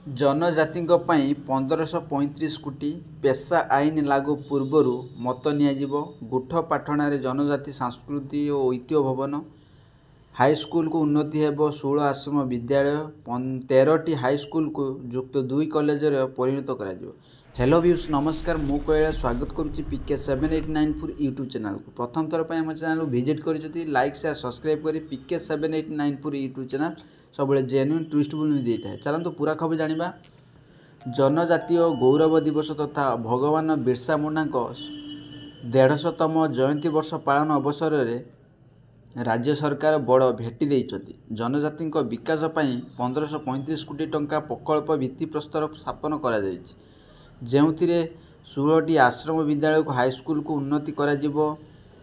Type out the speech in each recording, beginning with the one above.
जनजातिଙ୍କ ପାଇଁ 1535 କୋଟି ପେସା ଆଇନ ଲାଗୁ ପୂର୍ବରୁ ମତ ନିଆଯିବ। ଗୋଠପାଟଣାରେ ଜନଜାତି ସଂସ୍କୃତି ଓ ଐତିହ୍ୟ ଭବନ, ହାଇସ୍କୁଲକୁ ଉନ୍ନତି ହେବ 16 ଆଶ୍ରମ ବିଦ୍ୟାଳୟ, 13ଟି ହାଇସ୍କୁଲକୁ ଯୁକ୍ତ 2 କଲେଜରେ ପରିଣତ କରାଯିବ। हेलो व्यूज नमस्कार, मु कैलाश स्वागत करुच्ची PK 7894 यूट्यूब चैनल को। प्रथम थर पर आम चैनल को विजिट कर लाइक शेयर सब्सक्राइब कर PK 7894 यूट्यूब चैनल सब जेन्युइन ट्विस्टफुल न्यूज देता है। चलते पूरा खबर जाना। जनजातीय गौरव दिवस तथा भगवान बिरसा मुंडा 150तम जयंती वर्ष पालन अवसर में राज्य सरकार बड़ भेटी देइछथि। जनजाति विकास पर 1535 कोटी टंका प्रकल्प भित्तिप्रस्तर स्थापन करा जायछि, ଯେଉଁଥିରେ 16ଟି ଆଶ୍ରମ ବିଦ୍ୟାଳୟକୁ ହାଇସ୍କୁଲକୁ ଉନ୍ନତି କରାଯିବ।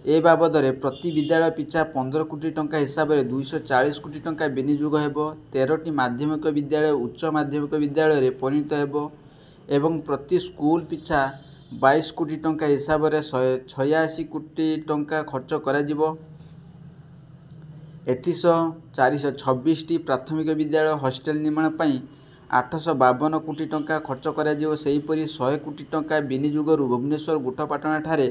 ଏ ବାବଦରେ ପ୍ରତି ବିଦ୍ୟାଳୟ ପିଛା 15 କୋଟି ଟଙ୍କା ହିସାବରେ 240 କୋଟି ଟଙ୍କା ବିନିଯୋଗ ହେବ। 13ଟି ମାଧ୍ୟମିକ ବିଦ୍ୟାଳୟ ଉଚ୍ଚ ମାଧ୍ୟମିକ ବିଦ୍ୟାଳୟରେ ପରିଣତ ହେବ ଏବଂ ପ୍ରତି ସ୍କୁଲ ପିଛା 22 କୋଟି ଟଙ୍କା ହିସାବରେ 186 କୋଟି ଟଙ୍କା ଖର୍ଚ୍ଚ କରାଯିବ। ଏଥିସହ 426ଟି ପ୍ରାଥମିକ ବିଦ୍ୟାଳୟ ହଷ୍ଟେଲ ନିର୍ମାଣ ପାଇଁ 852 କୋଟି ଟଙ୍କା ଖର୍ଚ୍ଚ କରାଯିବ। ସେହିପରି 100 କୋଟି ଟଙ୍କା ବିନିଯୋଗରୁ ଭୁବନେଶ୍ୱର ଗୋଠପାଟଣାଠାରେ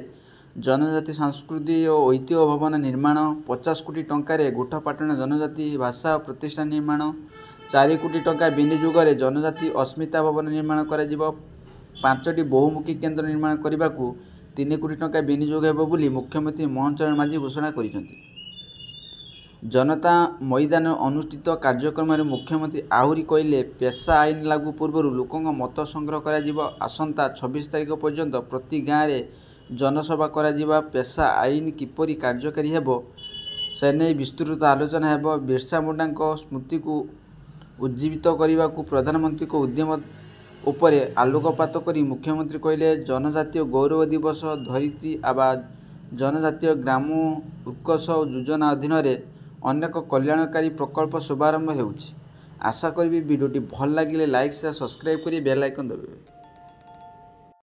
जनजाति संस्कृति और ऐतिह्य भवन निर्माण, 50 कोटी टंकार गोठपाटणा जनजाति भाषा प्रतिष्ठान निर्माण, 4 कोटी टंका विनियोगरे जनजाति अस्मिता भवन निर्माण करा जिवो। 5टी बहुमुखी केन्द्र निर्माण करने को 3 कोटी टंका विनियोग हेबो बोली मुख्यमंत्री मोहन चरण माझी घोषणा करिसेंति। जनता मैदान अनुष्ठित कार्यक्रम में मुख्यमंत्री आहुरी कहले, पेशा आईन लागू पूर्व लोकों मत संग्रह करा जिवो। आसंता 26 तारिख पर्यंत प्रति गाँव में जनसभा करा जिवो। पेशा आईन किपरि कार्यकारी हेबो से नहीं विस्तृत आलोचना हेबो। बिरसा मुंडा स्मृति को उज्जीवित करने को प्रधानमंत्री को उद्यम उपरे आलोकपात करी मुख्यमंत्री कहले, जनजातीय गौरव दिवस धरित्री आवाज जनजातीय ग्राम उत्कर्ष योजना अधीन अनेक कल्याणकारी प्रकल्प शुभारंभ होउछि। आशा करी वीडियोटी भल लगे लाइक शेयर सब्सक्राइब करी बेल आइकन दबाइबे।